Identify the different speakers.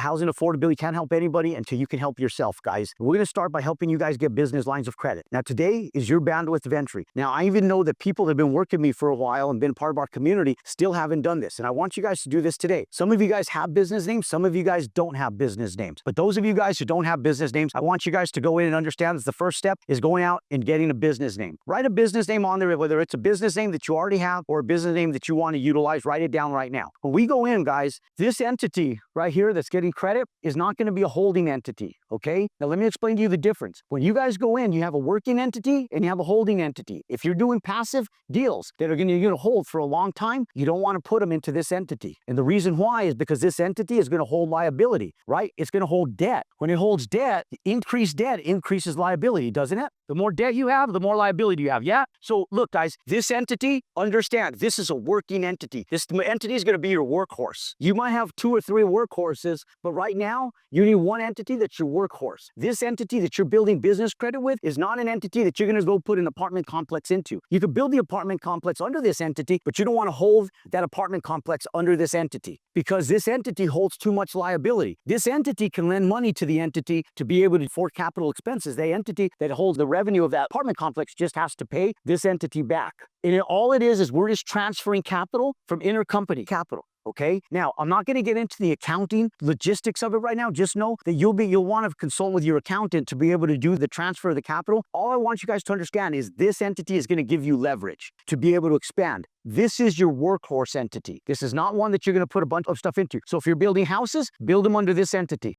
Speaker 1: Housing affordability can't help anybody until you can help yourself, guys. We're going to start by helping you guys get business lines of credit. Now, today is your bandwidth of entry. Now, I even know that people that have been working with me for a while and been part of our community still haven't done this. And I want you guys to do this today. Some of you guys have business names. Some of you guys don't have business names. But those of you guys who don't have business names, I want you guys to go in and understand that the first step is going out and getting a business name. Write a business name on there, whether it's a business name that you already have or a business name that you want to utilize. Write it down right now. When we go in, guys, this entity right here that's getting credit is not going to be a holding entity, okay? Now, let me explain to you the difference. When you guys go in, you have a working entity and you have a holding entity. If you're doing passive deals that are going to hold for a long time, you don't want to put them into this entity. And the reason why is because this entity is going to hold liability, right? It's going to hold debt. When it holds debt, increased debt increases liability, doesn't it? The more debt you have, the more liability you have, yeah? So look, guys, this entity, understand, this is a working entity. This entity is going to be your workhorse. You might have 2 or 3 workhorses, but right now, you need one entity that's your workhorse. This entity that you're building business credit with is not an entity that you're going to go put an apartment complex into. You could build the apartment complex under this entity, but you don't want to hold that apartment complex under this entity because this entity holds too much liability. This entity can lend money to the entity to be able to afford capital expenses. The entity that holds the revenue of that apartment complex just has to pay this entity back. And all it is we're just transferring capital from intercompany capital. Okay. Now, I'm not going to get into the accounting logistics of it right now. Just know that you'll want to consult with your accountant to be able to do the transfer of the capital. All I want you guys to understand is this entity is going to give you leverage to be able to expand. This is your workhorse entity. This is not one that you're going to put a bunch of stuff into. So if you're building houses, build them under this entity.